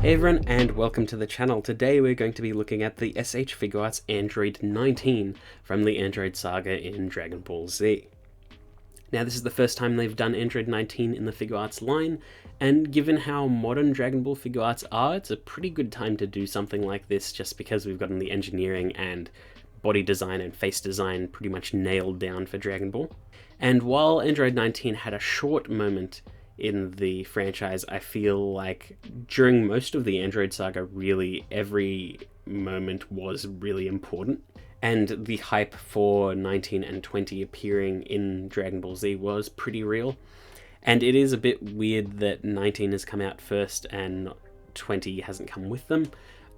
Hey everyone, and welcome to the channel. Today we're going to be looking at the S.H.Figuarts Android 19 from the Android saga in Dragon Ball Z. Now this is the first time they've done Android 19 in the Figuarts line, and given how modern Dragon Ball Figuarts are, it's a pretty good time to do something like this just because we've gotten the engineering and body design and face design pretty much nailed down for Dragon Ball. And while Android 19 had a short moment in the franchise, I feel like during most of the Android saga, really every moment was really important. And the hype for 19 and 20 appearing in Dragon Ball Z was pretty real. And it is a bit weird that 19 has come out first and 20 hasn't come with them,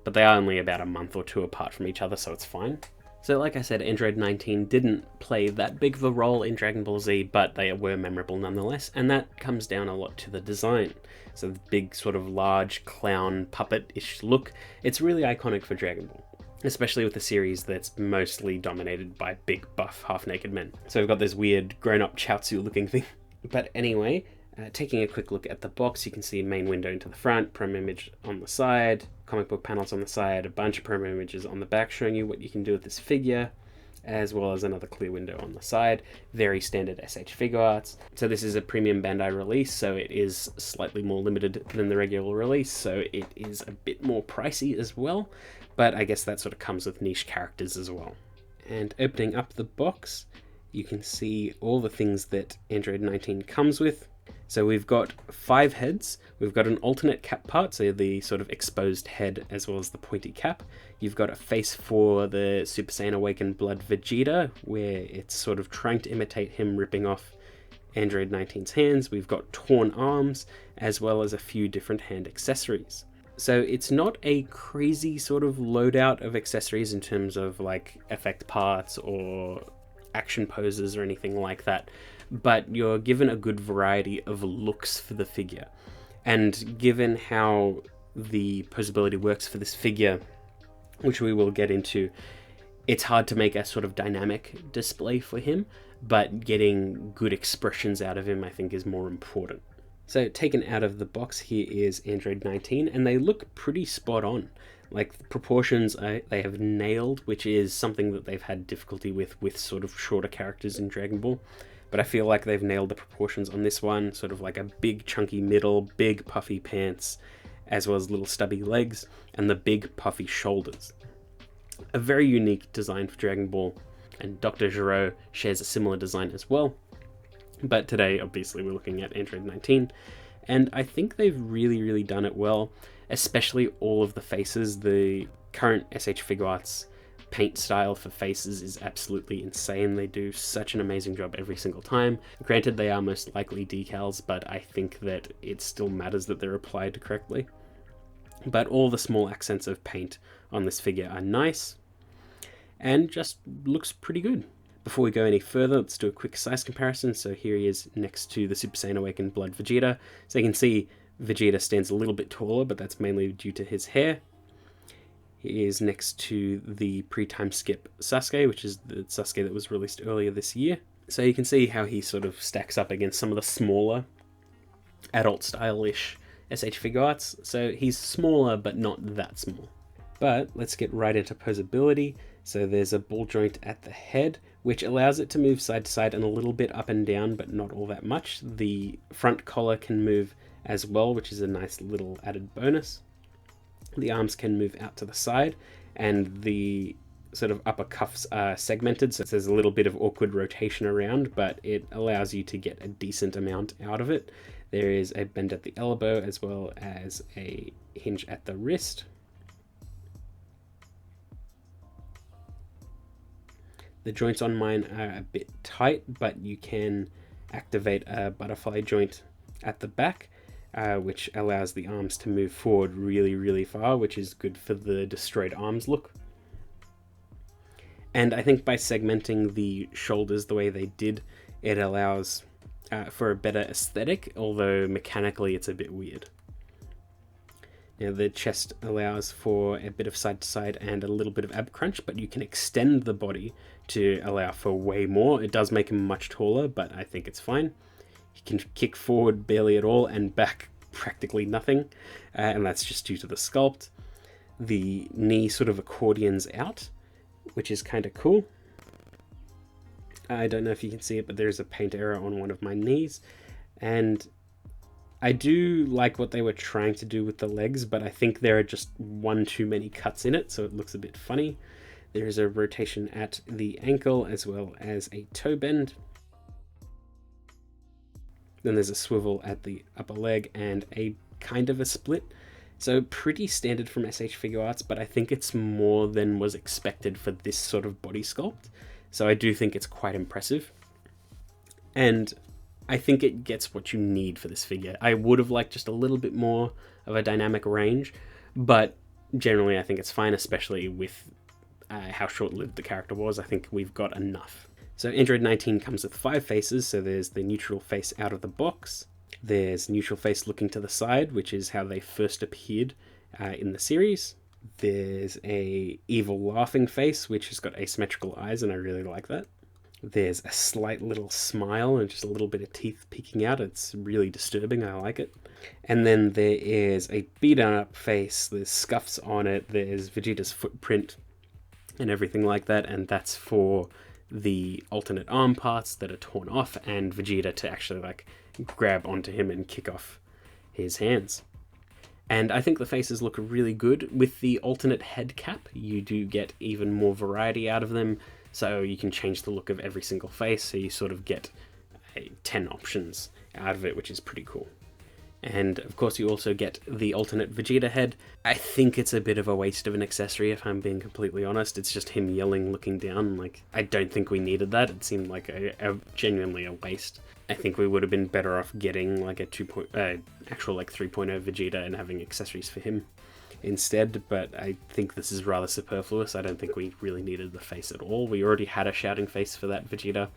but they are only about a month or two apart from each other, so it's fine. So like I said, Android 19 didn't play that big of a role in Dragon Ball Z, but they were memorable nonetheless, and that comes down a lot to the design. So the big sort of large clown puppet-ish look, it's really iconic for Dragon Ball, especially with a series that's mostly dominated by big buff half-naked men. So we've got this weird grown-up Chaozu looking thing. But anyway, taking a quick look at the box, you can see main window into the front, promo image on the side, comic book panels on the side, a bunch of promo images on the back showing you what you can do with this figure, as well as another clear window on the side. Very standard S.H.Figuarts. So this is a premium Bandai release, so it is slightly more limited than the regular release, so it is a bit more pricey as well, but I guess that sort of comes with niche characters as well. And opening up the box, you can see all the things that Android 19 comes with. So we've got 5 heads, we've got an alternate cap part, so the sort of exposed head as well as the pointy cap. You've got a face for the Super Saiyan Awakened Blood Vegeta, where it's sort of trying to imitate him ripping off Android 19's hands. We've got torn arms, as well as a few different hand accessories. So it's not a crazy sort of loadout of accessories in terms of like effect parts or action poses or anything like that, but you're given a good variety of looks for the figure. And given how the posability works for this figure, which we will get into, it's hard to make a sort of dynamic display for him, but getting good expressions out of him I think is more important. So taken out of the box, here is Android 19, and they look pretty spot on. Like the proportions they have nailed, which is something that they've had difficulty with sort of shorter characters in Dragon Ball. But I feel like they've nailed the proportions on this one, sort of like a big chunky middle, big puffy pants, as well as little stubby legs, and the big puffy shoulders. A very unique design for Dragon Ball, and Dr. Gero shares a similar design as well. But today, obviously, we're looking at Android 19, and I think they've really done it well, especially all of the faces. The current S.H.Figuarts paint style for faces is absolutely insane. They do such an amazing job every single time. Granted, they are most likely decals, but I think that it still matters that they're applied correctly. But all the small accents of paint on this figure are nice, and just looks pretty good. Before we go any further, let's do a quick size comparison. So here he is next to the Super Saiyan Awakened Blood Vegeta. So you can see Vegeta stands a little bit taller, but that's mainly due to his hair. He is next to the pre-time skip Sasuke, which is the Sasuke that was released earlier this year. So you can see how he sort of stacks up against some of the smaller, adult style-ish S.H.Figuarts. So he's smaller, but not that small. But let's get right into posability. So there's a ball joint at the head, which allows it to move side to side and a little bit up and down, but not all that much. The front collar can move as well, which is a nice little added bonus. The arms can move out to the side, and the sort of upper cuffs are segmented, so there's a little bit of awkward rotation around, but it allows you to get a decent amount out of it. There is a bend at the elbow as well as a hinge at the wrist. The joints on mine are a bit tight, but you can activate a butterfly joint at the back, which allows the arms to move forward really far, which is good for the destroyed arms look. And I think by segmenting the shoulders the way they did, it allows for a better aesthetic, although mechanically it's a bit weird. Now the chest allows for a bit of side to side and a little bit of ab crunch, but you can extend the body to allow for way more. It does make him much taller, but I think it's fine. He can kick forward barely at all and back practically nothing, and that's just due to the sculpt. The knee sort of accordions out, which is kind of cool. I don't know if you can see it, but there's a paint error on one of my knees, and I do like what they were trying to do with the legs, but I think there are just one too many cuts in it, so it looks a bit funny. There is a rotation at the ankle as well as a toe bend. Then there's a swivel at the upper leg and a kind of a split. So pretty standard from S.H.Figuarts, but I think it's more than was expected for this sort of body sculpt. So I do think it's quite impressive. And I think it gets what you need for this figure. I would have liked just a little bit more of a dynamic range, but generally I think it's fine, especially with how short-lived the character was. I think we've got enough. So Android 19 comes with 5 faces, so there's the neutral face out of the box, there's neutral face looking to the side, which is how they first appeared in the series. There's a evil laughing face, which has got asymmetrical eyes, and I really like that. There's a slight little smile and just a little bit of teeth peeking out. It's really disturbing, I like it. And then there is a beaten up face, there's scuffs on it, there's Vegeta's footprint and everything like that, and that's for the alternate arm parts that are torn off and Vegeta to actually like grab onto him and kick off his hands. And I think the faces look really good. With the alternate head cap, you do get even more variety out of them, so you can change the look of every single face, so you sort of get 10 options out of it, which is pretty cool. And of course you also get the alternate Vegeta head. I think it's a bit of a waste of an accessory, if I'm being completely honest. It's just him yelling, looking down. Like, I don't think we needed that. It seemed like genuinely a waste. I think we would have been better off getting like a actual like 3.0 Vegeta and having accessories for him instead, but I think this is rather superfluous. I don't think we really needed the face at all. We already had a shouting face for that Vegeta,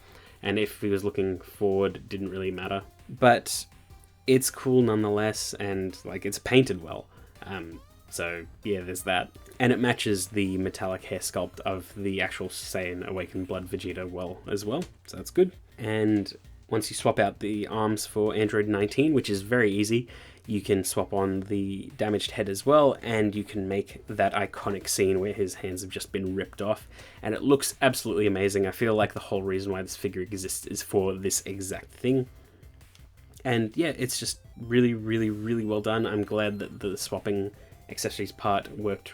and if he was looking forward, it didn't really matter. But it's cool nonetheless, and like it's painted well. So yeah, there's that. And it matches the metallic hair sculpt of the actual Saiyan Awakened Blood Vegeta well as well, so that's good. And once you swap out the arms for Android 19, which is very easy, you can swap on the damaged head as well, and you can make that iconic scene where his hands have just been ripped off, and it looks absolutely amazing. I feel like the whole reason why this figure exists is for this exact thing. And yeah, it's just really, really, really well done. I'm glad that the swapping accessories part worked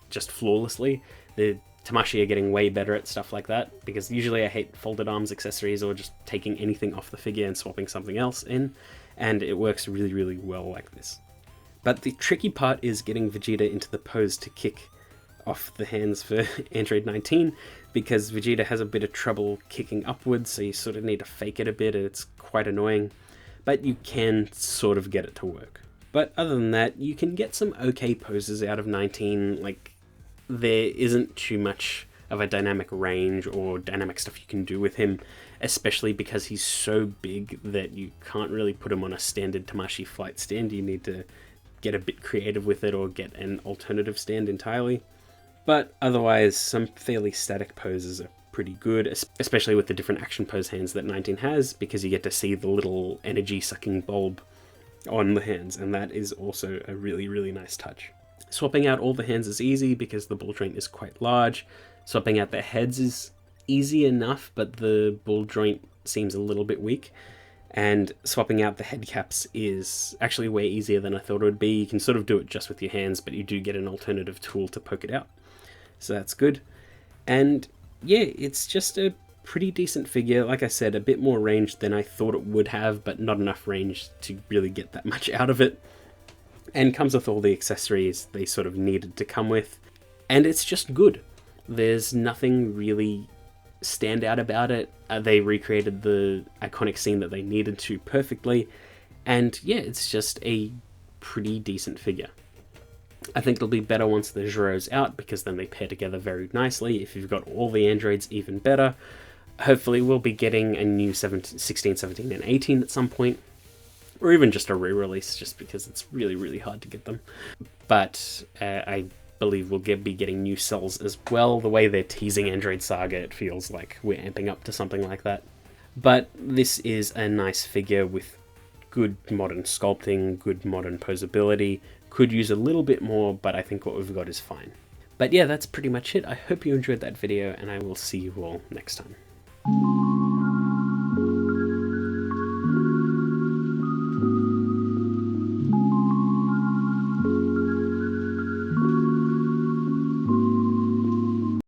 just flawlessly. The Tamashii are getting way better at stuff like that, because usually I hate folded arms accessories or just taking anything off the figure and swapping something else in, and it works really, really well like this. But the tricky part is getting Vegeta into the pose to kick off the hands for Android 19, because Vegeta has a bit of trouble kicking upwards, so you sort of need to fake it a bit, and it's quite annoying. But you can sort of get it to work. But other than that, you can get some okay poses out of 19. Like, there isn't too much of a dynamic range or dynamic stuff you can do with him, especially because he's so big that you can't really put him on a standard Tamashii flight stand. You need to get a bit creative with it or get an alternative stand entirely. But otherwise, some fairly static poses are pretty good, especially with the different action pose hands that 19 has, because you get to see the little energy sucking bulb on the hands, and that is also a really, really nice touch. Swapping out all the hands is easy because the ball joint is quite large. Swapping out their heads is easy enough, but the ball joint seems a little bit weak. And swapping out the head caps is actually way easier than I thought it would be. You can sort of do it just with your hands, but you do get an alternative tool to poke it out. So that's good. And yeah, it's just a pretty decent figure. Like I said, a bit more range than I thought it would have, but not enough range to really get that much out of it. And comes with all the accessories they sort of needed to come with. And it's just good. There's nothing really stand out about it. They recreated the iconic scene that they needed to perfectly. And yeah, it's just a pretty decent figure. I think it'll be better once the Zero's out, because then they pair together very nicely. If you've got all the androids, even better. Hopefully we'll be getting a new 16, 17, and 18 at some point. Or even just a re-release, just because it's really, really hard to get them. But I believe we'll be getting new cells as well. The way they're teasing Android Saga, it feels like we're amping up to something like that. But this is a nice figure with good modern sculpting, good modern posability. Could use a little bit more, but I think what we've got is fine. But yeah, that's pretty much it. I hope you enjoyed that video, and I will see you all next time.